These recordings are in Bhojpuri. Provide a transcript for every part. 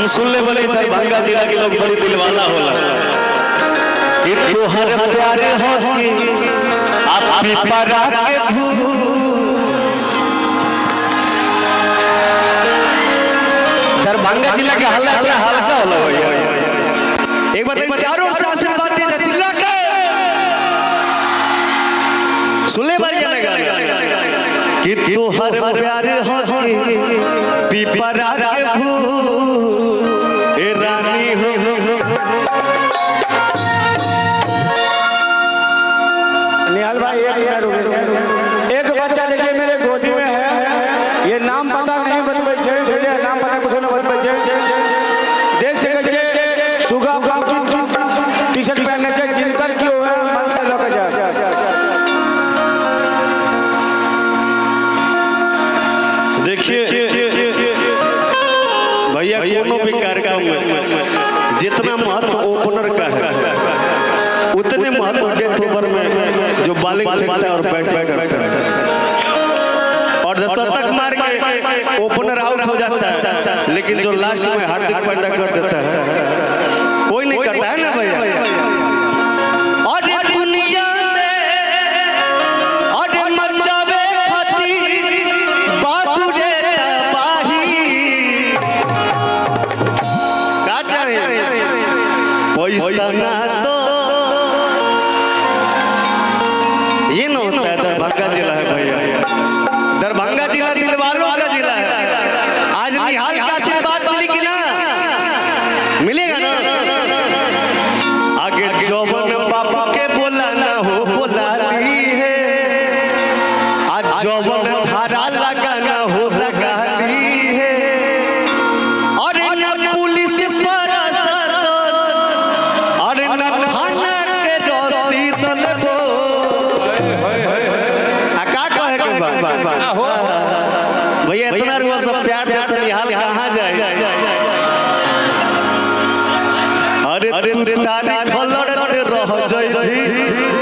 हम सुनले बड़े दरभंगा जिला के लोग बड़ी दिलवाना होला कि तोहर प्यार हो आप पिपरा के दरभंगा जिला के हल्का हल्का होला भैया। एक बात चारों से आशीर्वाद दे जिला के सुनले बारी जानेगा कि तोहर प्यार हो पिपरा के ए रानी हो। निहाल भाई एक बच्चा देखिए मेरे गोदी में है, ये नाम पता नहीं बतबै छे, नाम पता कुछ न बतबै छे। देख सके छे सुगा बाप टी शर्ट पहनने छे जिनकर क्यों है मन से लोग जा। देखिए भैया कोनो भी कार्यक्रम में जितना महत्व ओपनर का है उतने महत्व डेथ ओवर में जो बॉलिंग फेंकता है और बैटिंग करता है और शतक मार के ओपनर आउट हो जाता है, लेकिन जो लास्ट में हार्दिक पांड्या कर देता है कोई नहीं करता है ना भैया। और दुनिया में और मचावे खाती बाबू रे तबाही का चाहिए पैसा ना तो ये ना होता है। दरभंगा जिला है भैया, दरभंगा जिला दिलवालों का जिला है। आज निहाल का आशीर्वाद मिली कि ना मिलेगा ना। आगे जौवन बाबा के बोला ना हो बोला ली है, आज जौवन धारा लगा ना हो लगा ली है। और न पुलिस प्रशासन और न थाना के रसीद लेबो भैया इतना रुआ सब प्यार देता निहाल कहाँ जाए। अरे तू तारी खलड़ते रह जइबी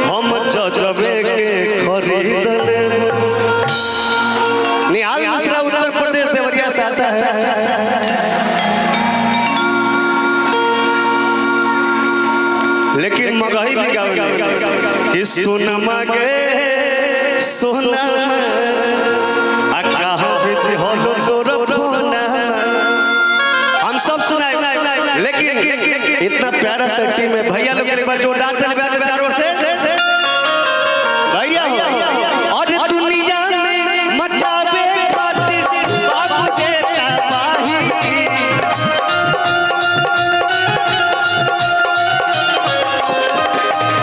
हम जजबे के खरीद ले। निहाल मिश्रा उत्तर प्रदेश देवरिया से आता है। लेकिन मगही भी गावे कि सोना मांगे सोना हम सब सुनाए, लेकिन इतना प्यारा सेक्सी में भैया लोग एक बार जोरदार तालियां चारों से भैया हो। और दुनिया में मचावे खातिर बाबू के तबाही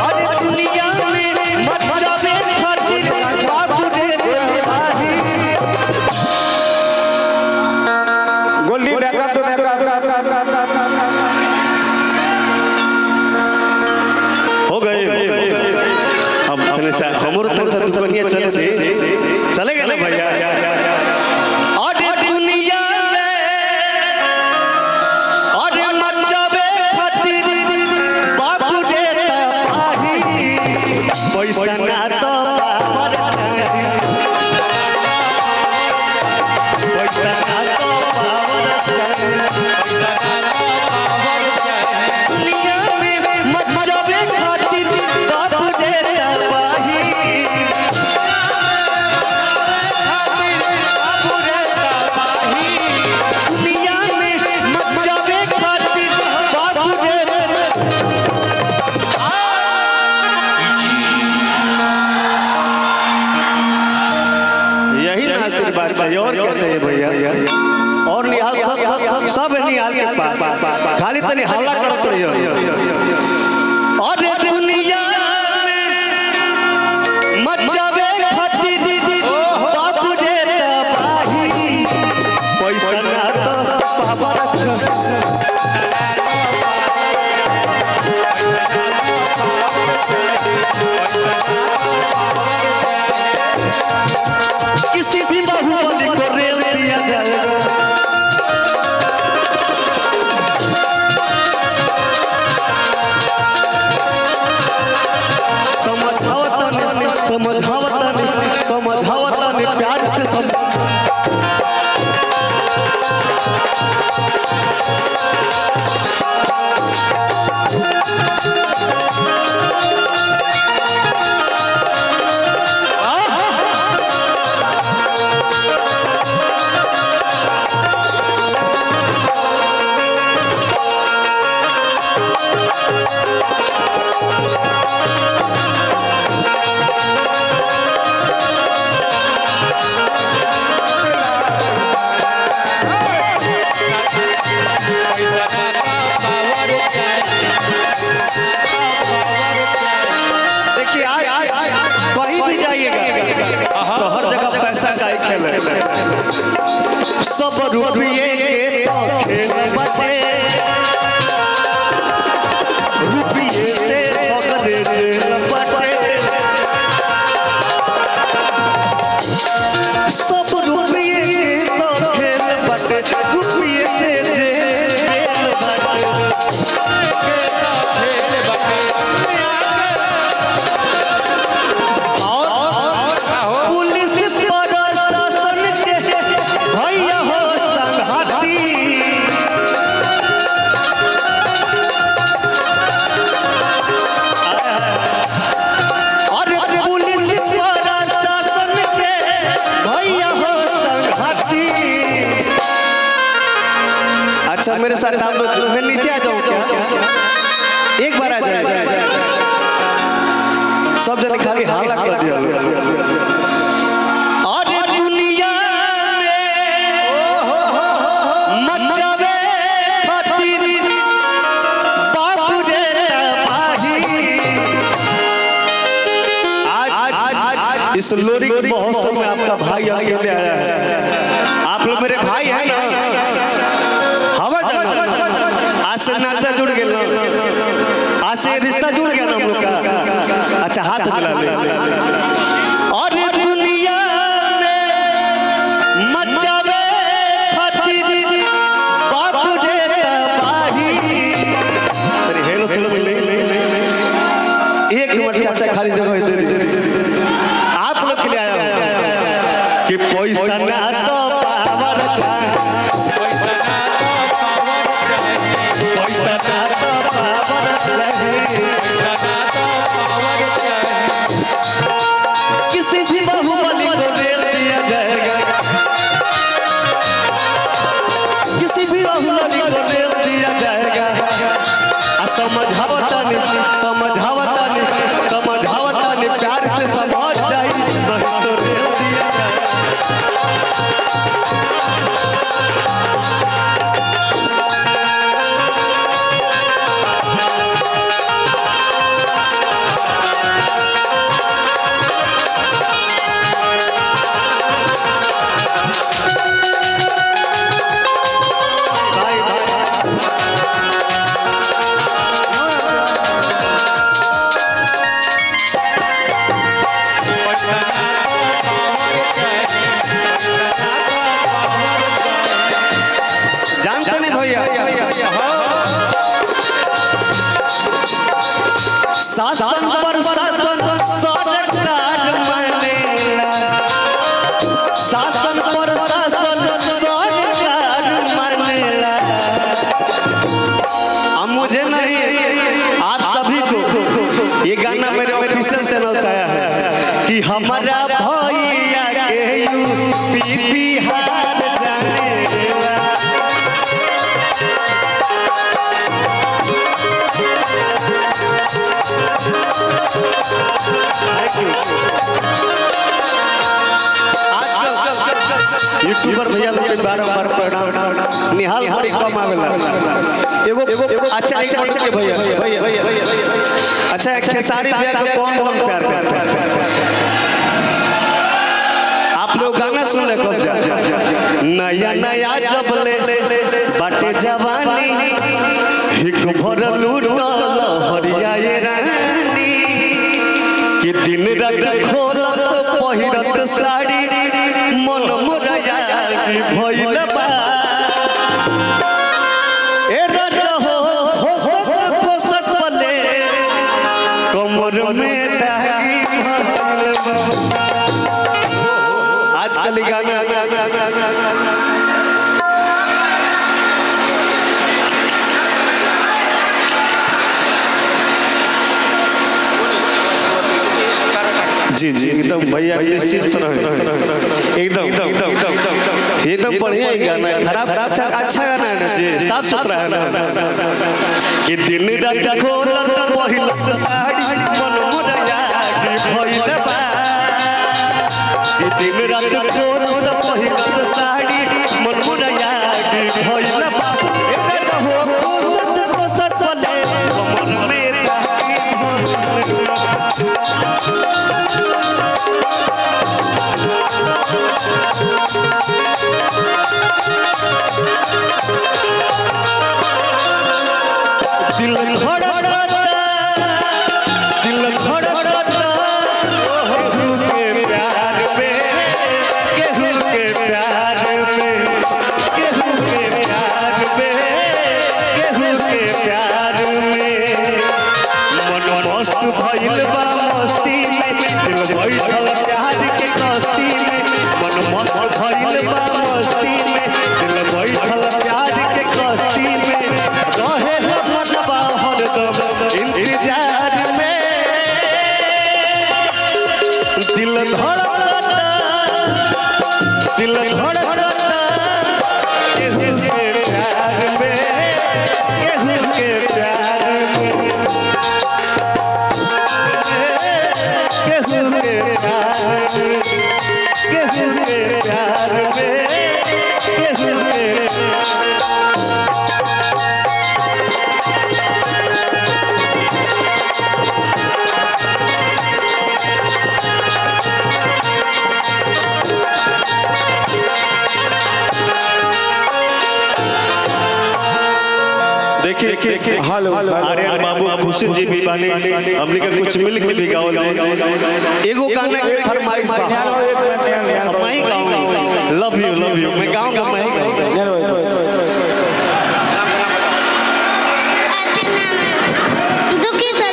और दुनिया में मचावे खातिर बाबू के तबाही। गोल्डी बैकअप तो हो गए हम अपने साथ हमरो तन से दुकानिया चले थे चलेगा ना भैया। और दुनिया में और मचावे खातिर बाबू रे तबाही पैसा ना तो पावर चाहिए, पैसा ना तो पावर चाहिए, पैसा ना तो पावर चाहिए। दुनिया में मचावे खातिर बाबू रे तबाही खातिर बाबू रे तबाही। दुनिया में मचावे खातिर बाबू रे यही ना आशीर्वाद चाहिए और क्या चाहिए भैया। और निहाल सब निहाल के पास खाली तनी हल्ला करत रहियो। और दुनिया में मचावे खातिर बाबू रे तबाही पैसा ना तो पावर किसी भी बाहुबली को रेल दिया जाएगा। समझावतन प्यार से अच्छा मेरे साथ आप लोग, मैं नीचे आ जाऊँ क्या? एक बार आ जाए, सब जने खाली हाला कर दिया। अरे दुनिया में मचावे खातिर बाप रे तबाही। आज इस लोरी के महोत्सव में आपका भाई अकेले आया है। आप लोग मेरे भाई हैं ना, हवा जाना, आज से नाता जुड़ गया ना, आज से रिश्ता जुड़ गया ना हम लोग का। अच्छा हाथ मिला ले। और दुनिया में मचावे खातिर बाप रे तबाही। अरे हेलो सुनो ले, एक मिनट चाचा खाली जगह दे दे। आप लोग के लिए आया हूं कि पैसा ना तो पावर चाहे, पैसा ना तो पावर चाहे, किसी भी बाहुबली को रेल दिया जाएगा, किसी भी बाहुबली को रेल दिया जाएगा। समझावता नहीं प्यार से समझ जाए, नहीं तो रेल दिया जाएगा। जानते नहीं भैया, शासन पर शासन सरकार मानेला, शासन पर शासन सरकार मानेला। अब मुझे नहीं, आप सभी को ये गाना मेरे ऑफिशियल चैनल से आया है कि हमारा भैया के यूपी बिहार जानेला। यूट्यूबर भैया लोग के बार-बार प्रणाम, निहाल बड़ी कम आवेला। एगो अच्छा एक मिनट के भैया, अच्छा एक खेसारी भैया को कौन प्यार करता है? आप लोग गाना सुन ले कब जा नया नया जब ले बाटे जवानी, हिक भर लूटल हरिया ये रानी, कि दिन रात खोलत पहिरत साड़ी, मन मोरया भइल बा। ए राजा हो खोसत पले कमर में दागी भइल बा। आजकल गाना जी जी एकदम भैया निश्चित रहे, एकदम बढ़िया ही गाना है। खराब अच्छा गाना है ना जी, साफ सुथरा है ना। कि दिन रात खोलत पहिलत साड़ी, मन मोरया भइल बा। कि दिन रात खोलत पहिलत साड़ी, मन मोरया भइल बा। ए राजा हो खोसत पले कमर में दागी भइल बा। दिल धड़कता केहू के प्यार में, केहू के प्यार में, केहू के प्यार में, केहू के प्यार में। मन मस्त भइल बा मस्ती में, दिल बैठल प्यार के कस्ती में। मन मस्त भइल बा मस्ती में, दिल बैठल प्यार के कस्ती में। रहे मनवा हरदम इंतजार में, दिल धड़कता केहू के प्यार में, देखिए हेलो आर्यन बाबू खुशी जी भी बानी हमने का कुछ मिल के भी गावल दे एगो गाना के फरमाइश बा निहाल भाई एक मिनट मैं ही गाऊंगा लव यू मैं गाऊंगा मैं ही